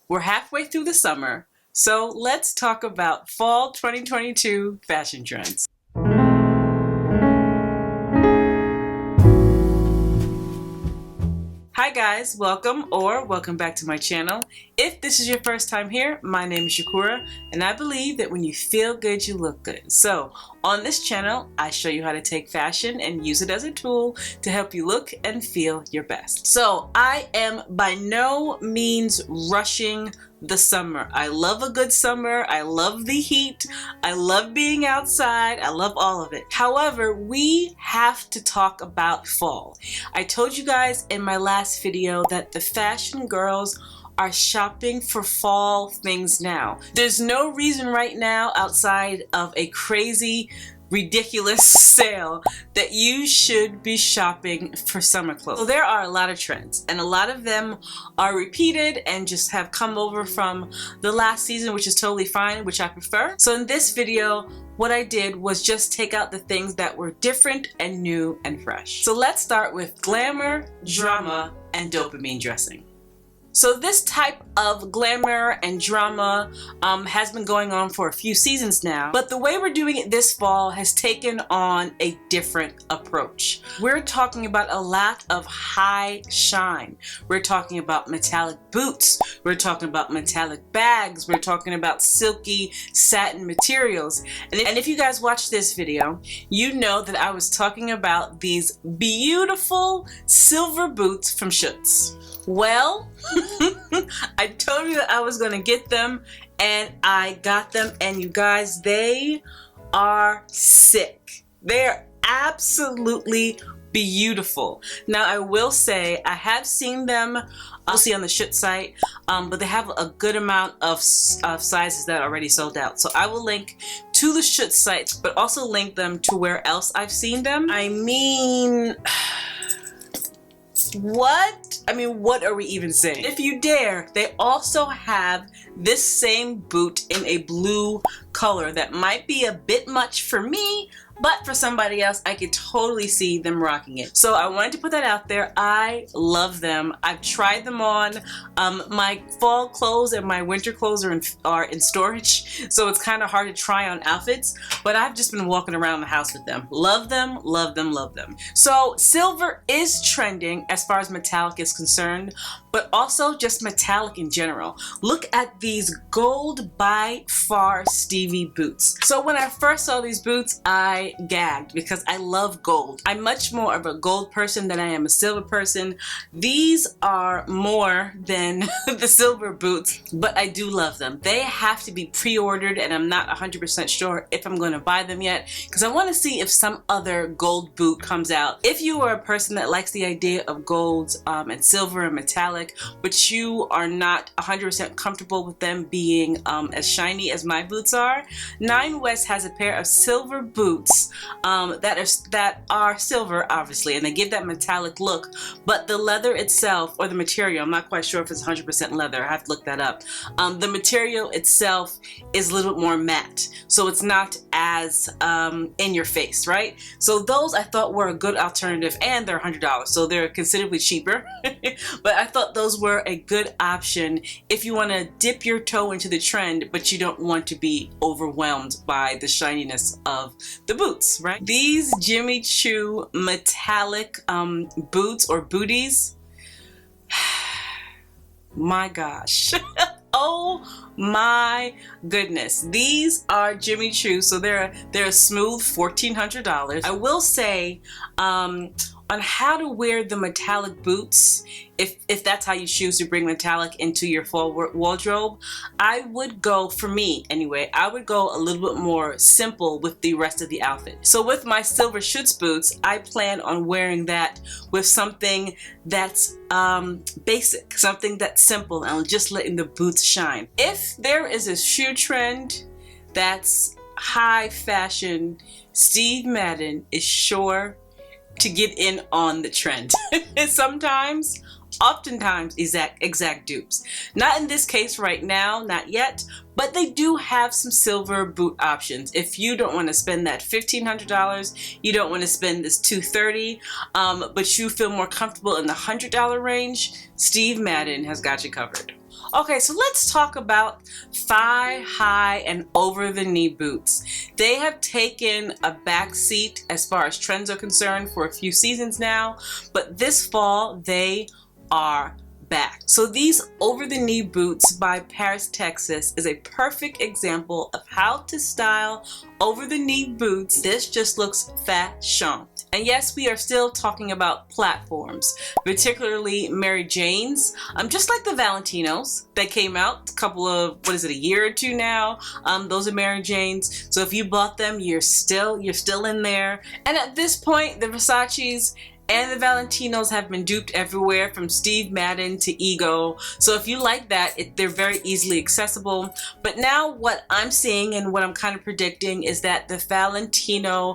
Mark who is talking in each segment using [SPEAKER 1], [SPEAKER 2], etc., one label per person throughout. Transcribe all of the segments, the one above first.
[SPEAKER 1] We're halfway through the summer, so let's talk about fall 2022 fashion trends. Hi guys, welcome back to my channel. If this is your first time here, my name is Shakura, and I believe that when you feel good, you look good. So on this channel, I show you how to take fashion and use it as a tool to help you look and feel your best. So I am by no means rushing the summer. I love a good summer. I love the heat. I love being outside. I love all of it. However, we have to talk about fall. I told you guys in my last video that the fashion girls are shopping for fall things now. There's no reason right now outside of a crazy ridiculous sale that you should be shopping for summer clothes. So there are a lot of trends, and a lot of them are repeated and just have come over from the last season, which is totally fine, which I prefer. So in this video, what I did was just take out the things that were different and new and fresh. So let's start with glamour, drama, and dopamine dressing. So this type of glamour and drama has been going on for a few seasons now, but the way we're doing it this fall has taken on a different approach. We're talking about a lot of high shine. We're talking about metallic boots. We're talking about metallic bags. We're talking about silky satin materials. And if you guys watched this video, you know that I was talking about these beautiful silver boots from Schutz. Well, I told you that I was gonna get them, and I got them, and you guys, they are sick. They're absolutely beautiful. Now I will say I have seen them mostly on the Schutz site, but they have a good amount of sizes that are already sold out. So I will link to the Schutz sites, but also link them to where else I've seen them. I mean, what are we even saying? If you dare, they also have this same boot in a blue color that might be a bit much for me, but for somebody else, I could totally see them rocking it. So I wanted to put that out there. I love them. I've tried them on. My fall clothes and my winter clothes are in storage, so it's kind of hard to try on outfits, but I've just been walking around the house with them. Love them, love them, love them. So silver is trending as far as metallic is concerned, but also just metallic in general. Look at these gold by far Stevie boots. So when I first saw these boots, I gagged because I love gold. I'm much more of a gold person than I am a silver person. These are more than the silver boots, but I do love them. They have to be pre-ordered, and I'm not 100% sure if I'm going to buy them yet because I want to see if some other gold boot comes out. If you are a person that likes the idea of gold and silver and metallic, but you are not 100% comfortable with them being as shiny as my boots are, Nine West has a pair of silver boots that are silver, obviously, and they give that metallic look, but the leather itself, or the material, I'm not quite sure if it's 100% leather, I have to look that up. The material itself is a little bit more matte, so it's not as in your face, right? So those I thought were a good alternative, and they're $100, so they're considerably cheaper, but I thought those were a good option if you want to dip your toe into the trend, but you don't want to be overwhelmed by the shininess of the boots, right? These Jimmy Choo metallic boots or booties, my gosh. Oh my goodness, these are Jimmy Choo, so they're a smooth $1,400. I will say on how to wear the metallic boots, if that's how you choose to bring metallic into your fall wardrobe, I would go, for me anyway, I would go a little bit more simple with the rest of the outfit. So with my silver Schutz boots, I plan on wearing that with something that's basic, something that's simple, and just letting the boots shine. If there is a shoe trend that's high fashion, Steve Madden is sure to get in on the trend. Sometimes, oftentimes, exact dupes. Not in this case right now, not yet, but they do have some silver boot options. If you don't want to spend that $1,500, you don't want to spend this $230, but you feel more comfortable in the $100 range, Steve Madden has got you covered. Okay, so let's talk about thigh high and over the knee boots. They have taken a back seat as far as trends are concerned for a few seasons now, but this fall they are back. So these over the knee boots by Paris, Texas is a perfect example of how to style over the knee boots. This just looks fashion. And yes, we are still talking about platforms, particularly Mary Jane's, just like the Valentinos that came out a couple of, a year or two now. Those are Mary Jane's. So if you bought them, you're still in there. And at this point, the Versace's and the Valentinos have been duped everywhere, from Steve Madden to Ego. So if you like that, they're very easily accessible. But now what I'm seeing and what I'm kind of predicting is that the Valentino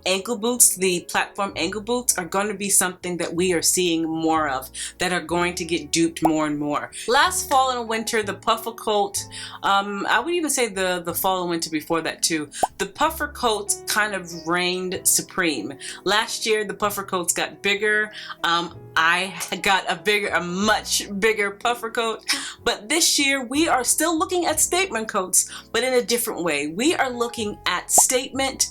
[SPEAKER 1] ankle boots, the platform ankle boots, are going to be something that we are seeing more of, that are going to get duped more and more. Last fall and winter, the puffer coat, I would even say the fall and winter before that too, the puffer coats kind of reigned supreme. Last year, the puffer coats got bigger. I got a much bigger puffer coat, but this year we are still looking at statement coats, but in a different way. We are looking at statement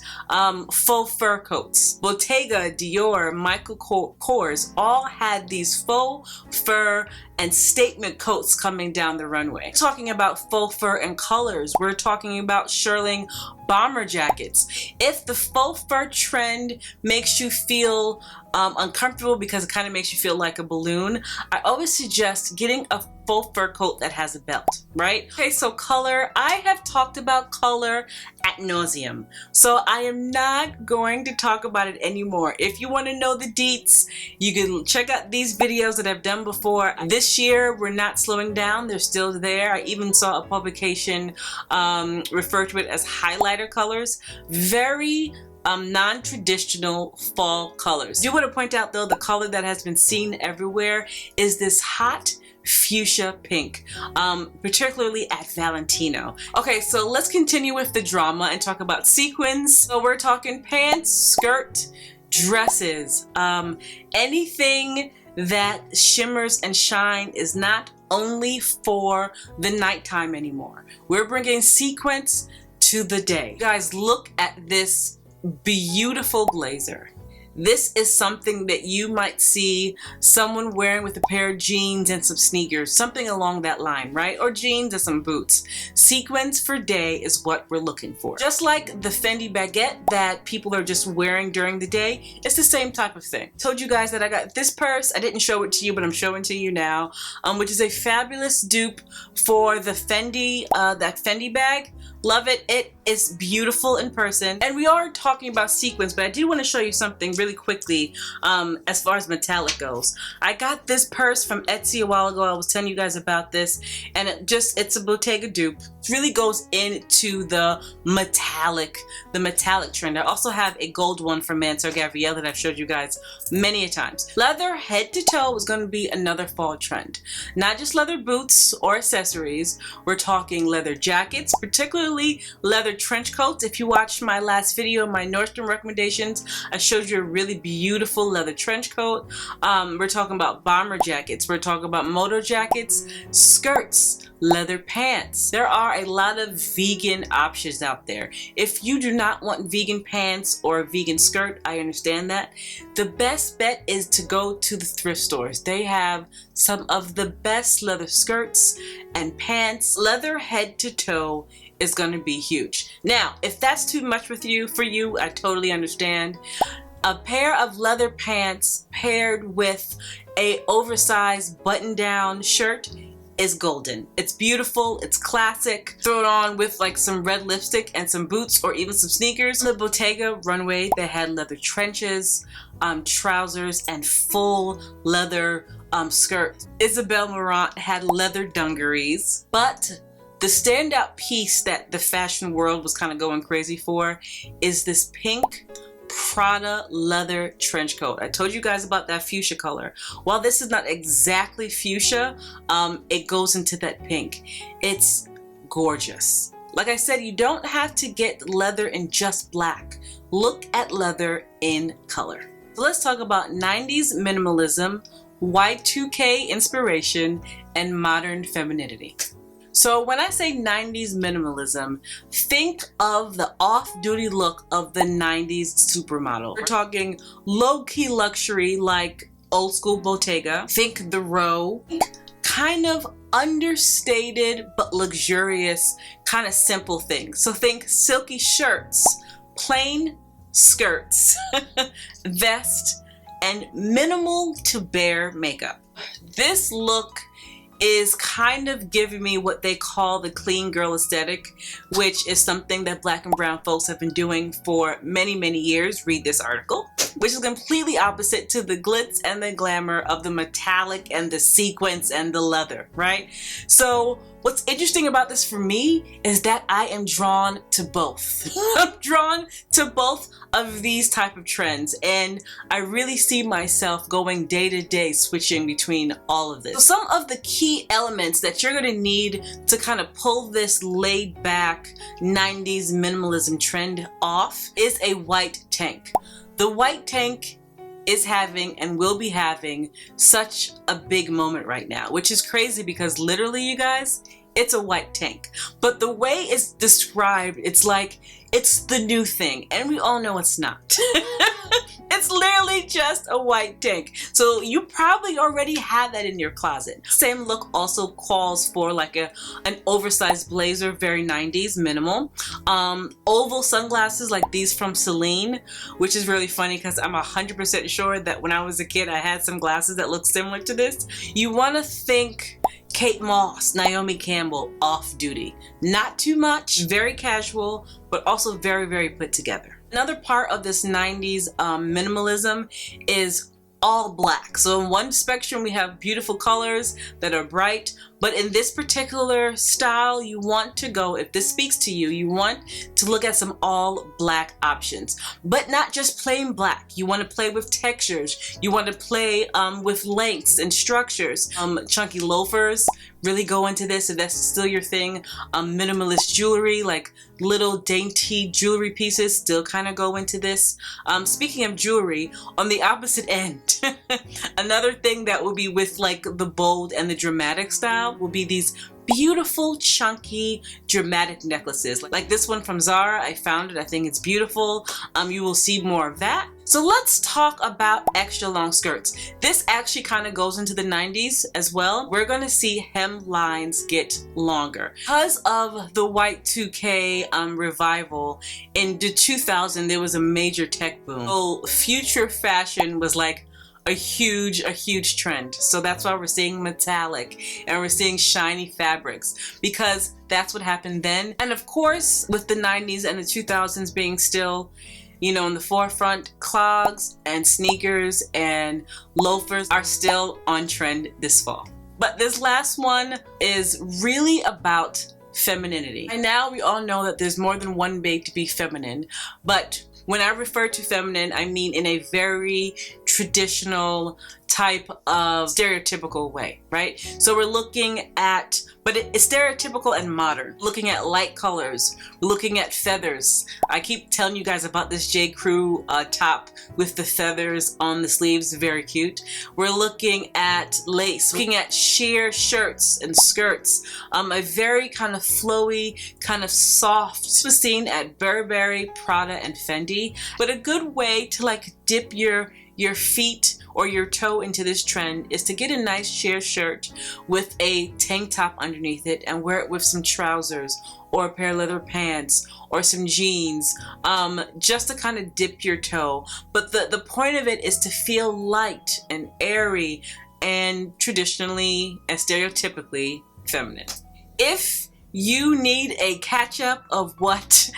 [SPEAKER 1] faux fur coats. Bottega, Dior, Michael Kors all had these faux fur and statement coats coming down the runway. We're talking about faux fur and colors. We're talking about shearling bomber jackets. If the faux fur trend makes you feel uncomfortable because it kind of makes you feel like a balloon, I always suggest getting a faux fur coat that has a belt, right? Okay, so color. I have talked about color ad nauseum, so I am not going to talk about it anymore. If you want to know the deets, you can check out these videos that I've done before. This year, we're not slowing down. They're still there. I even saw a publication refer to it as highlighter colors. Very non-traditional fall colors. I do want to point out though, the color that has been seen everywhere is this hot fuchsia pink, particularly at Valentino. Okay, so let's continue with the drama and talk about sequins. So we're talking pants, skirt, dresses, anything that shimmers and shine is not only for the nighttime anymore. We're bringing sequins to the day. You guys, look at this beautiful blazer. This is something that you might see someone wearing with a pair of jeans and some sneakers, something along that line, right? Or jeans and some boots. Sequins for day is what we're looking for. Just like the Fendi baguette that people are just wearing during the day, it's the same type of thing. Told you guys that I got this purse. I didn't show it to you, but I'm showing to you now, which is a fabulous dupe for the Fendi, that Fendi bag. Love it. It is beautiful in person. And we are talking about sequins, but I do want to show you something really quickly as far as metallic goes. I got this purse from Etsy a while ago. I was telling you guys about this, and it's a Bottega dupe. It really goes into the metallic trend. I also have a gold one from Mansour Gavriel that I've showed you guys many a times. Leather head to toe is going to be another fall trend. Not just leather boots or accessories. We're talking leather jackets, particularly leather trench coats. If you watched my last video, my Nordstrom recommendations, I showed you a really beautiful leather trench coat. We're talking about bomber jackets. We're talking about moto jackets, skirts, leather pants. There are a lot of vegan options out there. If you do not want vegan pants or a vegan skirt, I understand that. The best bet is to go to the thrift stores. They have some of the best leather skirts and pants. Leather head to toe is going to be huge. Now, if that's too much for you, I totally understand. A pair of leather pants paired with a oversized button-down shirt is golden. It's beautiful, it's classic. Throw it on with like some red lipstick and some boots or even some sneakers. On the Bottega runway, they had leather trenches, trousers, and full leather skirt. Isabel Marant had leather dungarees, but the standout piece that the fashion world was kind of going crazy for is this pink Prada leather trench coat. I told you guys about that fuchsia color. While this is not exactly fuchsia, it goes into that pink. It's gorgeous. Like I said, you don't have to get leather in just black. Look at leather in color. So let's talk about 90s minimalism Y2K inspiration, and modern femininity. So when I say 90s minimalism, think of the off-duty look of the 90s supermodel. We're talking low-key luxury like old school Bottega. Think the Row. Kind of understated but luxurious, kind of simple things. So think silky shirts, plain skirts, vest, and minimal to bare makeup. This look is kind of giving me what they call the clean girl aesthetic, which is something that Black and brown folks have been doing for many, many years. Read this article. Which is completely opposite to the glitz and the glamour of the metallic and the sequins and the leather, right? So what's interesting about this for me is that I am drawn to both. I'm drawn to both of these type of trends, and I really see myself going day to day switching between all of this. So some of the key elements that you're gonna need to kind of pull this laid back 90s minimalism trend off is a white tank. The white tank is having and will be having such a big moment right now, which is crazy because literally, you guys, it's a white tank. But the way it's described, it's like it's the new thing, and we all know it's not. It's literally just a white tank. So you probably already have that in your closet. Same look also calls for like an oversized blazer, very 90s, minimal. Oval sunglasses like these from Celine, which is really funny because I'm 100% sure that when I was a kid I had some glasses that looked similar to this. You want to think Kate Moss, Naomi Campbell, off-duty. Not too much, very casual, but also very, very put together. Another part of this 90s minimalism is all black. So in one spectrum we have beautiful colors that are bright, but in this particular style you want to go, if this speaks to you, you want to look at some all black options, but not just plain black. You want to play with textures, you want to play with lengths and structures. Chunky loafers really go into this if that's still your thing. Minimalist jewelry, like little dainty jewelry pieces, still kind of go into this. Speaking of jewelry, on the opposite end, another thing that will be with like the bold and the dramatic style will be these beautiful, chunky, dramatic necklaces. Like this one from Zara, I found it, I think it's beautiful. You will see more of that. So let's talk about extra long skirts. This actually kind of goes into the 90s as well. We're gonna see hem lines get longer. Because of the Y2K revival in the 2000s, there was a major tech boom. So future fashion was like a huge trend. So that's why we're seeing metallic and we're seeing shiny fabrics, because that's what happened then. And of course, with the 90s and the 2000s being still, you know, in the forefront, clogs and sneakers and loafers are still on trend this fall. But this last one is really about femininity. And now we all know that there's more than one way to be feminine, but when I refer to feminine, I mean in a very traditional type of stereotypical way, right? So we're looking at, but it's stereotypical and modern. Looking at light colors, looking at feathers. I keep telling you guys about this J. Crew top with the feathers on the sleeves, very cute. We're looking at lace, looking at sheer shirts and skirts. A very kind of flowy, kind of soft. This was seen at Burberry, Prada, and Fendi, but a good way to like dip your feet or your toe into this trend is to get a nice sheer shirt with a tank top underneath it and wear it with some trousers or a pair of leather pants or some jeans, just to kind of dip your toe. But the point of it is to feel light and airy and traditionally and stereotypically feminine. If you need a catch-up of what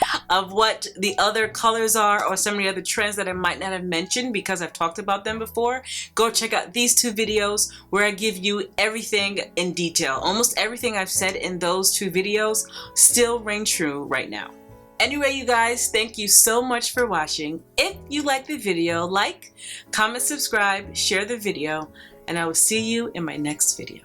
[SPEAKER 1] the other colors are or some of the other trends that I might not have mentioned because I've talked about them before, go check out these two videos where I give you everything in detail. Almost everything I've said in those two videos still ring true right now. Anyway, you guys, thank you so much for watching. If you like the video, like, comment, subscribe, share the video, and I will see you in my next video.